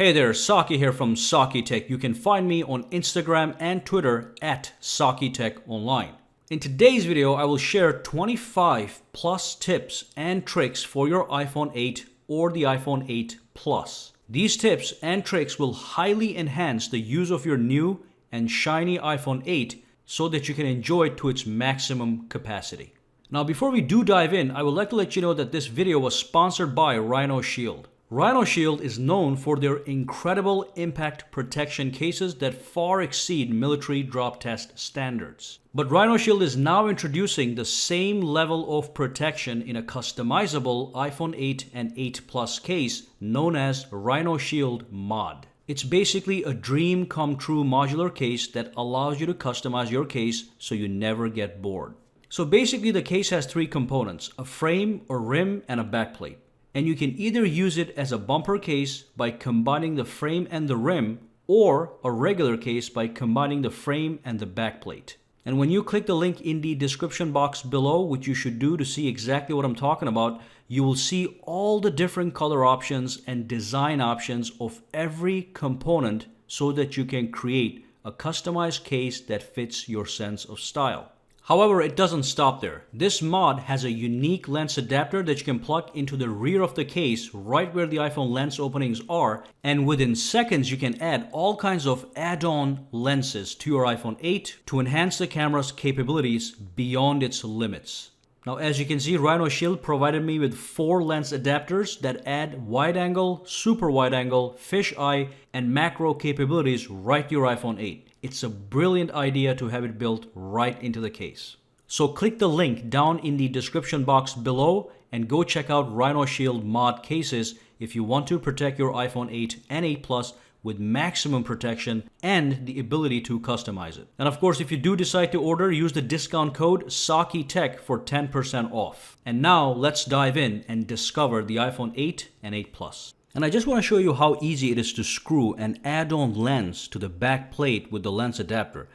Hey there, Saki here from SAKITECH. You can find me on Instagram and Twitter at SAKITECH Online. In today's video, I will share 25 plus tips and tricks for your iPhone 8 or the iPhone 8 Plus. These tips and tricks will highly enhance the use of your new and shiny iPhone 8 so that you can enjoy it to its maximum capacity. Now, before we do dive in, I would like to let you know that this video was sponsored by RhinoShield. RhinoShield is known for their incredible impact protection cases that far exceed military drop test standards. But RhinoShield is now introducing the same level of protection in a customizable iPhone 8 and 8 Plus case known as RhinoShield Mod. It's basically a dream come true modular case that allows you to customize your case so you never get bored. So basically the case has three components: a frame, a rim, and a backplate. And you can either use it as a bumper case by combining the frame and the rim, or a regular case by combining the frame and the backplate. And when you click the link in the description box below, which you should do to see exactly what I'm talking about, you will see all the different color options and design options of every component so that you can create a customized case that fits your sense of style. However, it doesn't stop there. This mod has a unique lens adapter that you can plug into the rear of the case right where the iPhone lens openings are, and within seconds you can add all kinds of add-on lenses to your iPhone 8 to enhance the camera's capabilities beyond its limits. Now, as you can see, RhinoShield provided me with 4 lens adapters that add wide angle, super wide angle, fisheye, and macro capabilities right to your iPhone 8. It's a brilliant idea to have it built right into the case. So click the link down in the description box below and go check out RhinoShield Mod cases if you want to protect your iPhone 8 and 8 Plus with maximum protection and the ability to customize it. And of course, if you do decide to order, use the discount code SAKITECH for 10% off. And now let's dive in and discover the iPhone 8 and 8 Plus. And I just want to show you how easy it is to screw an add-on lens to the back plate with the lens adapter.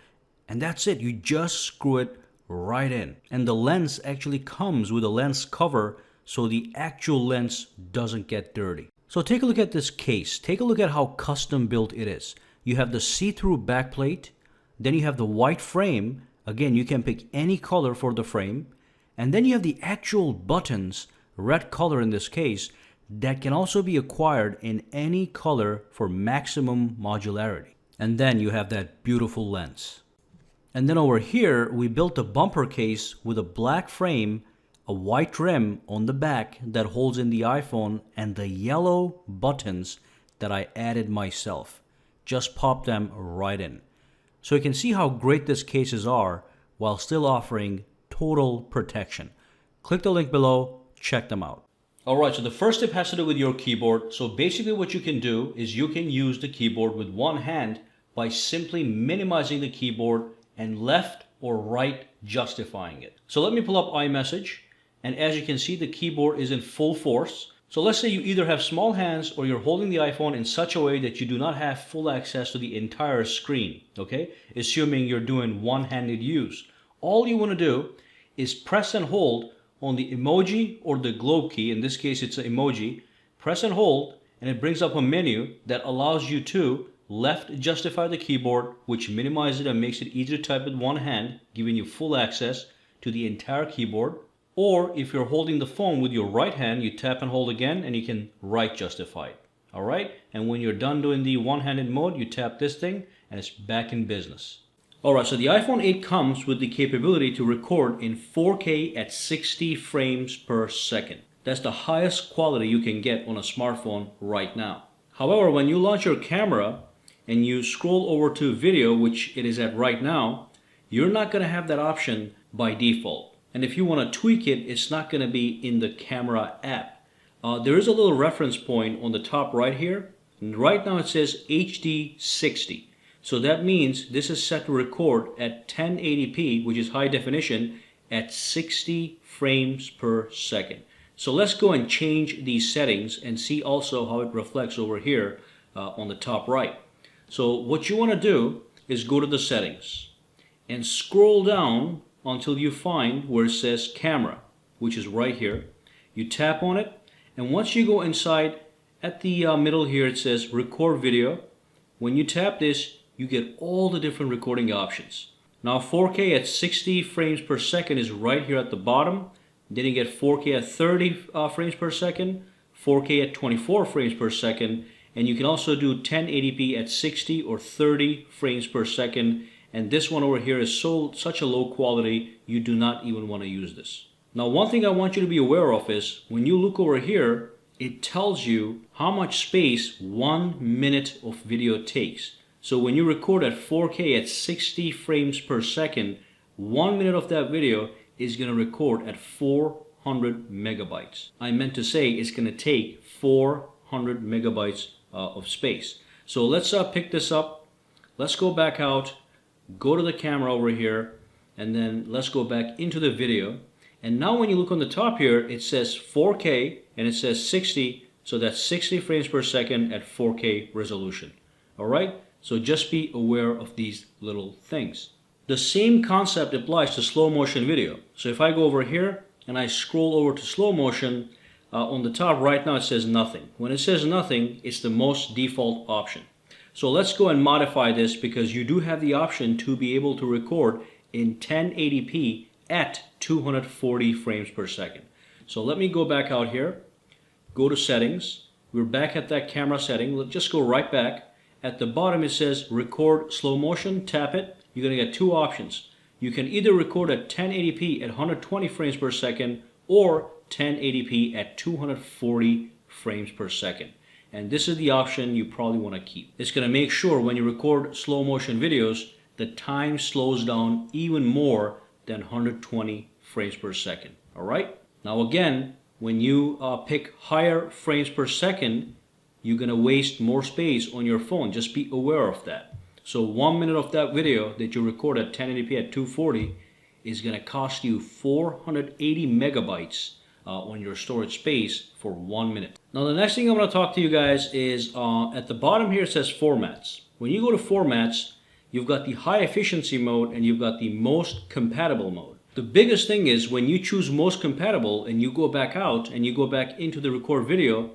And that's it, you just screw it right in. And the lens actually comes with a lens cover so the actual lens doesn't get dirty. So take a look at this case. Take a look at how custom built it is. You have the see-through back plate, then you have the white frame. Again, you can pick any color for the frame. And then you have the actual buttons, red color in this case, that can also be acquired in any color for maximum modularity. And then you have that beautiful lens. And then over here, we built a bumper case with a black frame, a white rim on the back that holds in the iPhone, and the yellow buttons that I added myself. Just pop them right in. So you can see how great these cases are while still offering total protection. Click the link below, check them out. Alright, so the first tip has to do with your keyboard. So basically what you can do is you can use the keyboard with one hand by simply minimizing the keyboard and left or right justifying it. So let me pull up iMessage, and as you can see, the keyboard is in full force. So let's say you either have small hands or you're holding the iPhone in such a way that you do not have full access to the entire screen, okay? Assuming you're doing one-handed use. All you want to do is press and hold on the emoji or the globe key. In this case, it's an emoji. Press and hold, and it brings up a menu that allows you to left justify the keyboard, which minimizes it and makes it easier to type with one hand, giving you full access to the entire keyboard. Or if you're holding the phone with your right hand, you tap and hold again, and you can right justify it. All right? And when you're done doing the one-handed mode, you tap this thing, and it's back in business. Alright, so the iPhone 8 comes with the capability to record in 4K at 60 frames per second. That's the highest quality you can get on a smartphone right now. However, when you launch your camera and you scroll over to video, which it is at right now, you're not going to have that option by default. And if you want to tweak it, it's not going to be in the camera app. There is a little reference point on the top right here. And right now it says HD 60. So that means this is set to record at 1080p, which is high definition, at 60 frames per second. So let's go and change these settings and see also how it reflects over here on the top right. So what you want to do is go to the settings and scroll down until you find where it says camera, which is right here. You tap on it, and once you go inside At the middle here it says record video. When you tap this, you get all the different recording options. Now 4K at 60 frames per second is right here at the bottom. Then you get 4K at 30 frames per second, 4K at 24 frames per second, and you can also do 1080p at 60 or 30 frames per second. And this one over here is such a low quality, you do not even want to use this. Now one thing I want you to be aware of is when you look over here, it tells you how much space 1 minute of video takes. So when you record at 4K at 60 frames per second, 1 minute of that video is going to record at 400 megabytes. I meant to say it's going to take 400 megabytes of space. So let's pick this up. Let's go back out, go to the camera over here, and then let's go back into the video. And now when you look on the top here, it says 4K and it says 60, so that's 60 frames per second at 4K resolution. Alright, so just be aware of these little things. The same concept applies to slow motion video. So if I go over here and I scroll over to slow motion, on the top right now it says nothing. When it says nothing, it's the most default option. So let's go and modify this because you do have the option to be able to record in 1080p at 240 frames per second. So let me go back out here, go to settings. We're back at that camera setting. Let's just go right back. At the bottom it says record slow motion, tap it. You're going to get two options. You can either record at 1080p at 120 frames per second or 1080p at 240 frames per second. And this is the option you probably want to keep. It's going to make sure when you record slow motion videos, the time slows down even more than 120 frames per second. Alright? Now again, when you pick higher frames per second, you're going to waste more space on your phone. Just be aware of that. So 1 minute of that video that you record at 1080p at 240 is going to cost you 480 megabytes on your storage space for 1 minute. Now the next thing I'm going to talk to you guys is at the bottom here it says formats. When you go to formats, you've got the high efficiency mode and you've got the most compatible mode. The biggest thing is when you choose most compatible and you go back out and you go back into the record video,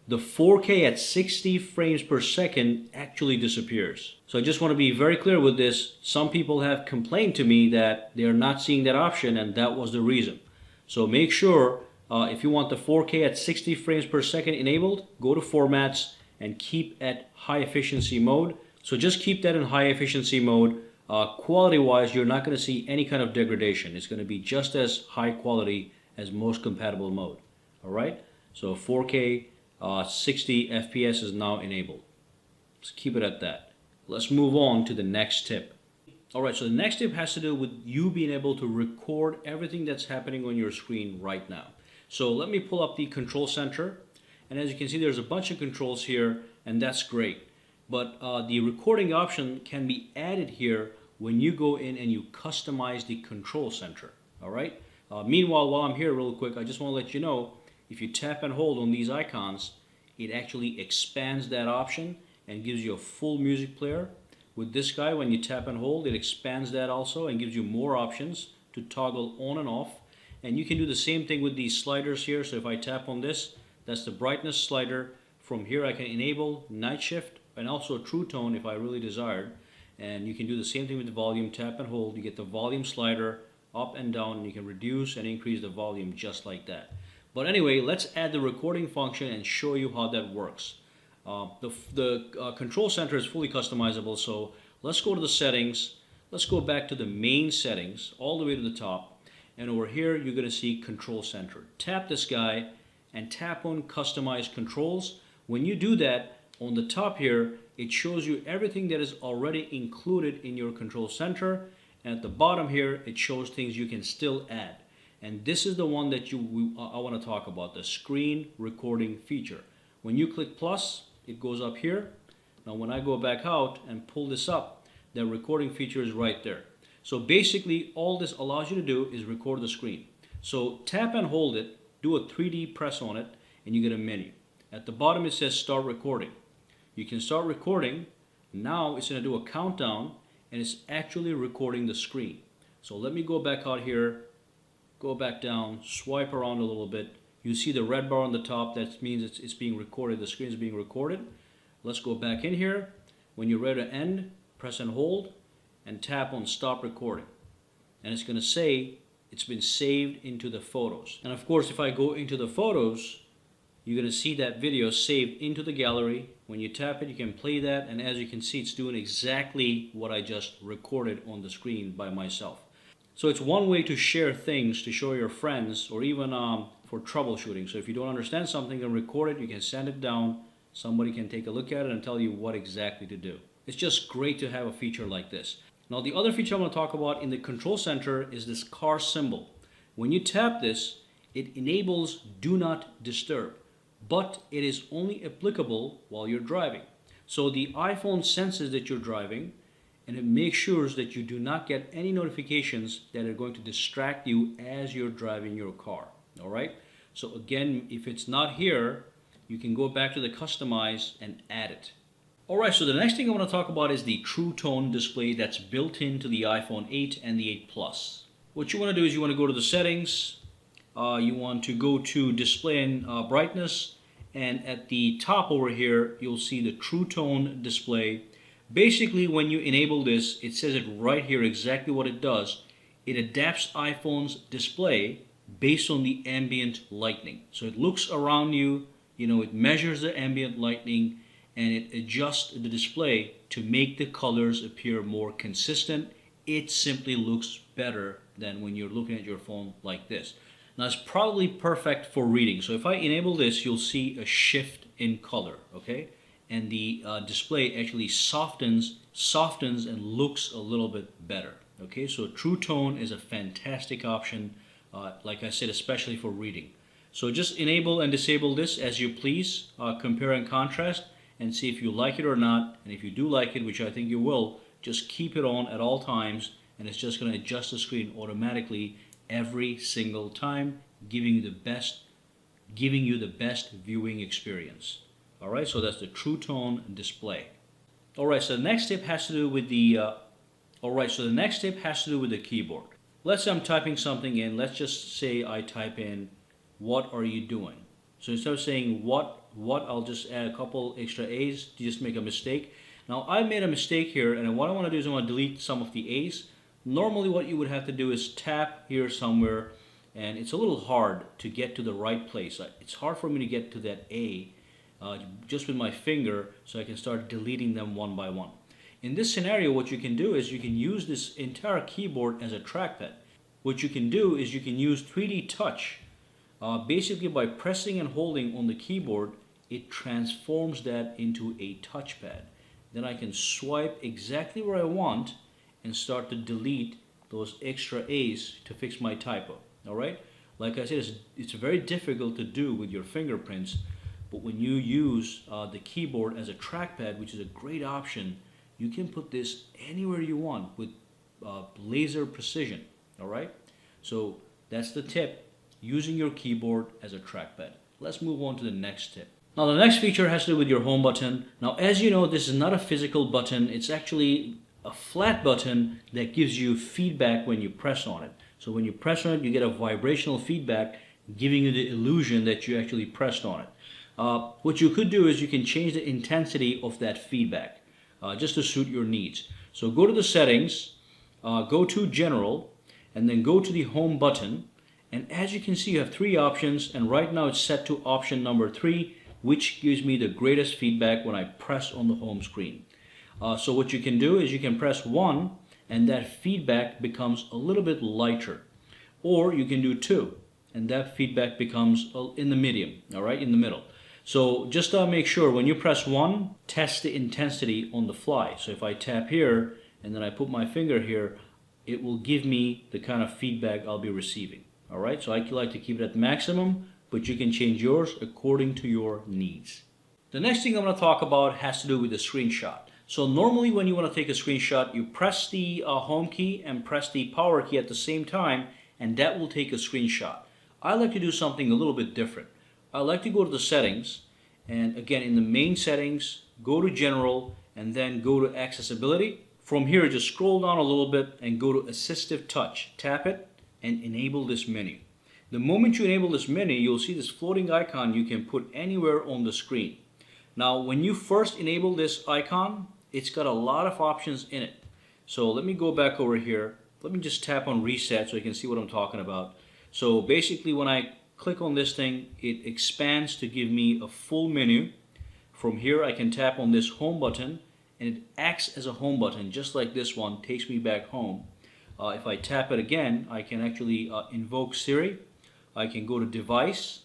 the 4K at 60 frames per second actually disappears. So I just want to be very clear with this. Some people have complained to me that they are not seeing that option and that was the reason. So make sure if you want the 4K at 60 frames per second enabled, go to formats and keep at high efficiency mode. So just keep that in high efficiency mode. Quality wise, you're not going to see any kind of degradation. It's going to be just as high quality as most compatible mode. Alright, so 4K 60 FPS is now enabled. Let's keep it at that. Let's move on to the next tip. Alright, so the next tip has to do with you being able to record everything that's happening on your screen right now. So let me pull up the control center, and as you can see there's a bunch of controls here, and that's great. But the recording option can be added here when you go in and you customize the control center. Alright? Meanwhile, while I'm here real quick, I just want to let you know, if you tap and hold on these icons, it actually expands that option and gives you a full music player. With this guy, when you tap and hold, it expands that also and gives you more options to toggle on and off. And you can do the same thing with these sliders here. So if I tap on this, that's the brightness slider. From here I can enable night shift and also true tone if I really desired. And you can do the same thing with the volume. Tap and hold, you get the volume slider up and down, and you can reduce and increase the volume just like that. But anyway, let's add the recording function and show you how that works. The control center is fully customizable, so let's go to the settings. Let's go back to the main settings all the way to the top, and over here you're going to see control center. Tap this guy and tap on customize controls. When you do that, on the top here it shows you everything that is already included in your control center, and at the bottom here it shows things you can still add. And this is the one that I want to talk about, the screen recording feature. When you click plus, it goes up here. Now when I go back out and pull this up, the recording feature is right there. So basically all this allows you to do is record the screen. So tap and hold it, do a 3D press on it, and you get a menu. At the bottom it says start recording. You can start recording. Now it's going to do a countdown and it's actually recording the screen. So let me go back out here, go back down, swipe around a little bit. You see the red bar on the top, that means it's being recorded, the screen is being recorded. Let's go back in here. When you're ready to end, press and hold and tap on stop recording. And it's going to say it's been saved into the photos. And of course, if I go into the photos, you're going to see that video saved into the gallery. When you tap it, you can play that, and as you can see, it's doing exactly what I just recorded on the screen by myself. So it's one way to share things, to show your friends, or even for troubleshooting. So if you don't understand something and record it, you can send it down. Somebody can take a look at it and tell you what exactly to do. It's just great to have a feature like this. Now the other feature I'm going to talk about in the control center is this car symbol. When you tap this, it enables do not disturb, but it is only applicable while you're driving. So the iPhone senses that you're driving, and it makes sure that you do not get any notifications that are going to distract you as you're driving your car. All right? So again, if it's not here, you can go back to the customize and add it. All right, so the next thing I want to talk about is the True Tone display that's built into the iPhone 8 and the 8 Plus. What you want to do is you want to go to the settings, you want to go to display and brightness, and at the top over here, you'll see the True Tone display. Basically, when you enable this, it says it right here exactly what it does. It adapts iPhone's display based on the ambient lighting. So it looks around you, it measures the ambient lighting, and it adjusts the display to make the colors appear more consistent. It simply looks better than when you're looking at your phone like this. Now it's probably perfect for reading. So if I enable this, you'll see a shift in color, okay? And the display actually softens and looks a little bit better. Okay, so True Tone is a fantastic option, like I said, especially for reading. So just enable and disable this as you please, compare and contrast, and see if you like it or not. And if you do like it, which I think you will, just keep it on at all times, and it's just going to adjust the screen automatically every single time, giving you the best viewing experience. All right, so that's the True Tone display. All right, so the next tip has to do with the keyboard. Let's say I'm typing something in. Let's just say I type in, "What are you doing?" So instead of saying what, I'll just add a couple extra A's to just make a mistake. Now I made a mistake here, and what I want to do is I want to delete some of the A's. Normally what you would have to do is tap here somewhere, and it's a little hard to get to the right place. It's hard for me to get to that A just with my finger, so I can start deleting them one by one. In this scenario, what you can do is you can use this entire keyboard as a trackpad. What you can do is you can use 3D touch. Basically by pressing and holding on the keyboard, it transforms that into a touchpad. Then I can swipe exactly where I want and start to delete those extra A's to fix my typo. All right? Like I said, it's very difficult to do with your fingerprints, but when you use the keyboard as a trackpad, which is a great option, you can put this anywhere you want with laser precision. All right? So that's the tip, using your keyboard as a trackpad. Let's move on to the next tip. Now the next feature has to do with your home button. Now as you know, this is not a physical button. It's actually a flat button that gives you feedback when you press on it. So when you press on it, you get a vibrational feedback giving you the illusion that you actually pressed on it. What you could do is you can change the intensity of that feedback just to suit your needs. So go to the settings, go to general, and then go to the home button. And as you can see, you have three options, and right now it's set to option number 3, which gives me the greatest feedback when I press on the home screen. So what you can do is you can press 1, and that feedback becomes a little bit lighter. Or you can do 2, and that feedback becomes in the medium, all right, in the middle. So just make sure when you press 1, test the intensity on the fly. So if I tap here, and then I put my finger here, it will give me the kind of feedback I'll be receiving. All right, so I like to keep it at maximum, but you can change yours according to your needs. The next thing I'm going to talk about has to do with the screenshot. So normally when you want to take a screenshot, you press the home key and press the power key at the same time, and that will take a screenshot. I like to do something a little bit different. I like to go to the settings, and again in the main settings, go to general, and then go to accessibility. From here, just scroll down a little bit and go to assistive touch. Tap it and enable this menu. The moment you enable this menu, you'll see this floating icon you can put anywhere on the screen. Now, when you first enable this icon, it's got a lot of options in it. So let me go back over here. Let me just tap on reset so you can see what I'm talking about. So basically when I click on this thing, it expands to give me a full menu. From here I can tap on this home button and it acts as a home button just like this one, takes me back home. If I tap it again, I can actually invoke Siri. I can go to device.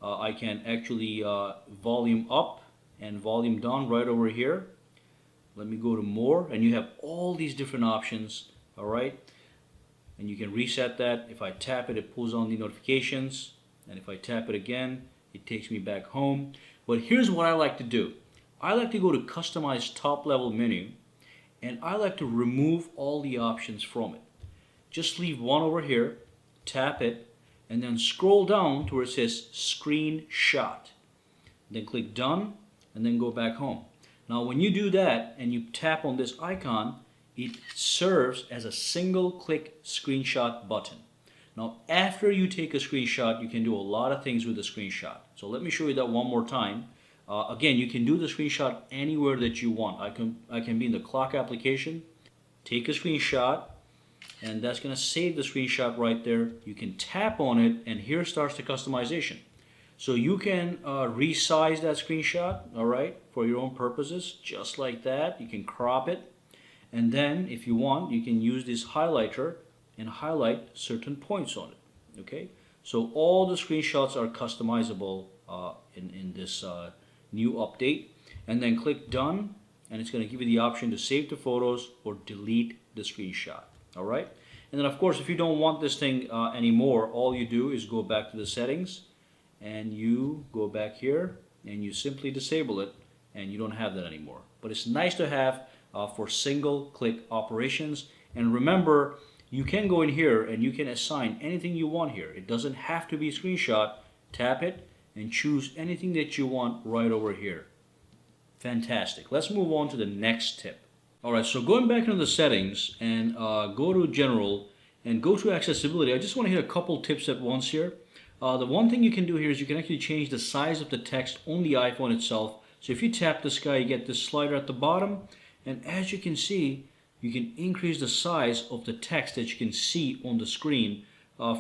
I can actually volume up and volume down right over here. Let me go to more, and you have all these different options, all right? And you can reset that. If I tap it, it pulls on the notifications, and if I tap it again, it takes me back home. But here's what I like to do. I like to go to customize top level menu, and I like to remove all the options from it. Just leave one over here, tap it, and then scroll down to where it says screenshot. Then click done, and then go back home. Now when you do that and you tap on this icon, it serves as a single click screenshot button. Now after you take a screenshot, you can do a lot of things with the screenshot. So let me show you that one more time. Again, you can do the screenshot anywhere that you want. I can be in the clock application, take a screenshot, and that's going to save the screenshot right there. You can tap on it, and here starts the customization. So you can resize that screenshot, all right, for your own purposes, just like that. You can crop it, and then if you want, you can use this highlighter and highlight certain points on it. Okay, so all the screenshots are customizable in this new update, and then click done, and it's going to give you the option to save the photos or delete the screenshot. All right, and then of course, if you don't want this thing anymore, all you do is go back to the settings. And you go back here and you simply disable it, and you don't have that anymore. But it's nice to have for single click operations. And remember, you can go in here and you can assign anything you want here. It doesn't have to be a screenshot. Tap it and choose anything that you want right over here. Fantastic. Let's move on to the next tip. Alright, so going back into the settings and go to general and go to accessibility, I just want to hit a couple tips at once here. The one thing you can do here is you can actually change the size of the text on the iPhone itself. So if you tap this guy, you get this slider at the bottom, and as you can see, you can increase the size of the text that you can see on the screen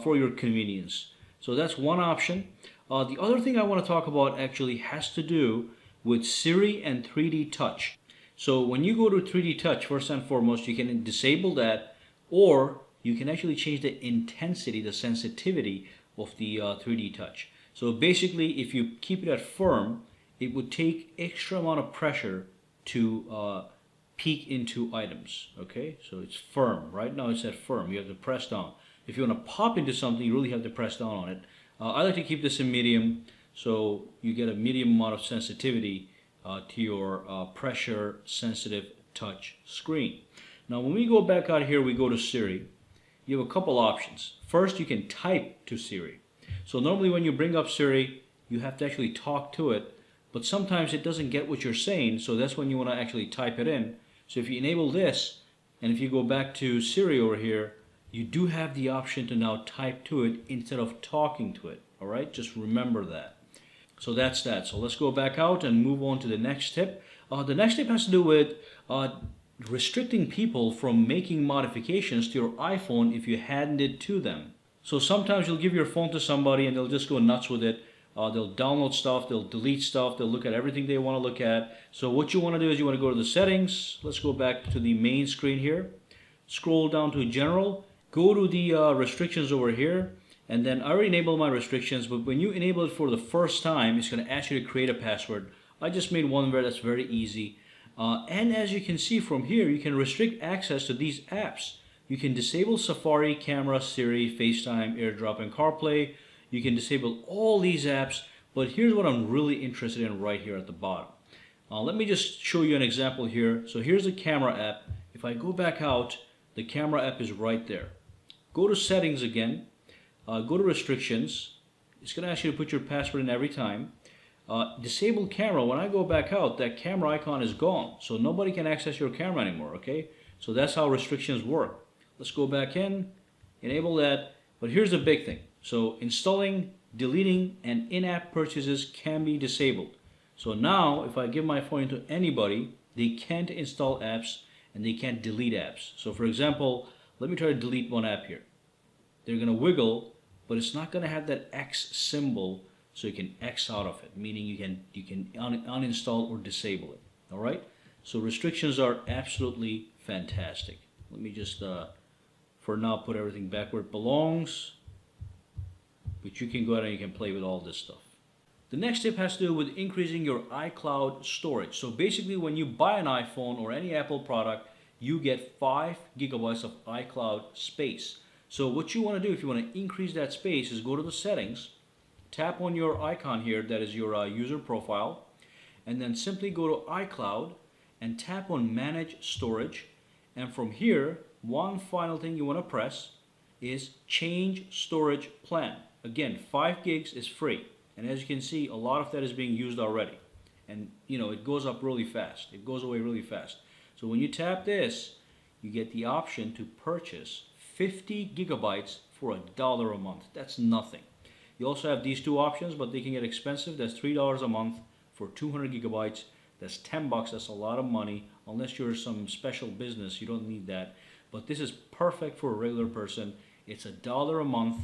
for your convenience. So that's one option. The other thing I want to talk about actually has to do with Siri and 3D Touch. So when you go to 3D Touch, first and foremost, you can disable that, or you can actually change the intensity, the sensitivity of the 3D Touch. So basically, if you keep it at firm, it would take extra amount of pressure to peek into items. Okay, so it's firm. Right now it's at firm. You have to press down. If you want to pop into something, you really have to press down on it. I like to keep this in medium, so you get a medium amount of sensitivity to your pressure sensitive touch screen. Now when we go back out here, we go to Siri. You have a couple options. First, you can type to Siri. So normally when you bring up Siri, you have to actually talk to it, but sometimes it doesn't get what you're saying, so that's when you want to actually type it in. So if you enable this, and if you go back to Siri over here, you do have the option to now type to it instead of talking to it. All right, just remember that. So that's that. So let's go back out and move on to the next tip. The next tip has to do with restricting people from making modifications to your iPhone if you hand it to them. So sometimes you'll give your phone to somebody and they'll just go nuts with it. They'll download stuff, they'll delete stuff, they'll look at everything they want to look at. So what you want to do is you want to go to the settings. Let's go back to the main screen here. Scroll down to general. Go to the restrictions over here. And then I already enabled my restrictions, but when you enable it for the first time, it's going to ask you to create a password. I just made one where that's very easy. And as you can see from here, you can restrict access to these apps. You can disable Safari, Camera, Siri, FaceTime, AirDrop, and CarPlay. You can disable all these apps, but here's what I'm really interested in right here at the bottom. Let me just show you an example here. So here's the camera app. If I go back out, the camera app is right there. Go to settings again. Go to restrictions. It's going to ask you to put your password in every time. Disable camera. When I go back out, that camera icon is gone. So nobody can access your camera anymore, okay? So that's how restrictions work. Let's go back in, enable that. But here's the big thing. So installing, deleting, and in-app purchases can be disabled. So now if I give my phone to anybody, they can't install apps and they can't delete apps. So for example, let me try to delete one app here. They're going to wiggle, but it's not going to have that X symbol, so you can X out of it, meaning you can uninstall or disable it. All right? So restrictions are absolutely fantastic. Let me just for now put everything back where it belongs, but you can go ahead and you can play with all this stuff. The next tip has to do with increasing your iCloud storage. So basically when you buy an iPhone or any Apple product, you get 5 gigabytes of iCloud space. So what you want to do if you want to increase that space is go to the settings, tap on your icon here that is your user profile, and then simply go to iCloud and tap on manage storage. And from here, one final thing you want to press is change storage plan. Again, 5 gigs is free. And as you can see, a lot of that is being used already. And you know, it goes up really fast. It goes away really fast. So when you tap this, you get the option to purchase 50 gigabytes for $1 a month. That's nothing. You also have these two options, but they can get expensive. That's $3 a month for 200 gigabytes. That's 10 bucks. That's a lot of money. Unless you're some special business, you don't need that. But this is perfect for a regular person. It's $1 a month,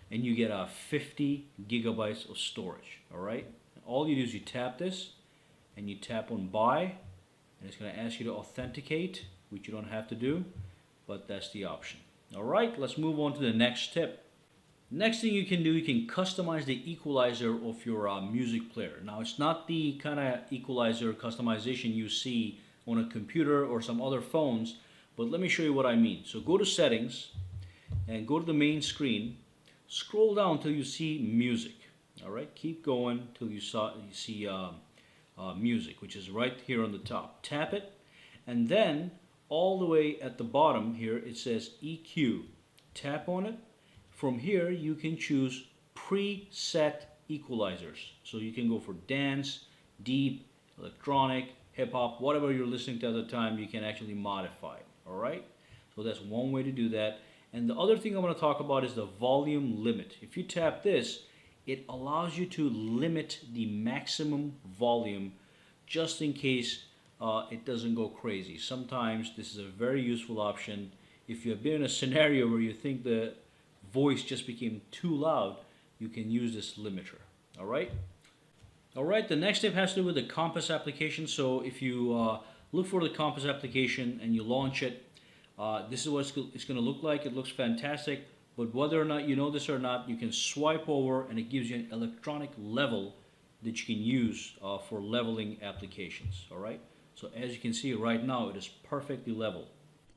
and you get 50 gigabytes of storage. All right. All you do is you tap this, and you tap on buy, and it's going to ask you to authenticate, which you don't have to do, but that's the option. All right, let's move on to the next tip. Next thing you can do, you can customize the equalizer of your music player. Now, it's not the kind of equalizer customization you see on a computer or some other phones, but let me show you what I mean. So go to settings and go to the main screen. Scroll down till you see music. All right, keep going till you see music, which is right here on the top. Tap it, and then all the way at the bottom here it says EQ. Tap on it. From here you can choose preset equalizers. So you can go for dance, deep, electronic, hip hop, whatever you're listening to at the time, you can actually modify it. All right? So that's one way to do that. And the other thing I'm going to talk about is the volume limit. If you tap this, it allows you to limit the maximum volume just in case it doesn't go crazy. Sometimes this is a very useful option. If you have been in a scenario where you think the voice just became too loud, you can use this limiter. All right? All right, the next tip has to do with the Compass application. So if you look for the Compass application and you launch it, this is what it's going to look like. It looks fantastic, but whether or not you know this or not, you can swipe over and it gives you an electronic level that you can use for leveling applications. All right? So as you can see right now, it is perfectly level.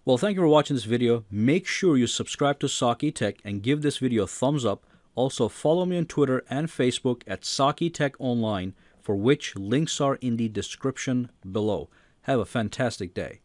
Well, thank you for watching this video. Make sure you subscribe to SAKITECH and give this video a thumbs up. Also, follow me on Twitter and Facebook at SAKITECH Online, for which links are in the description below. Have a fantastic day.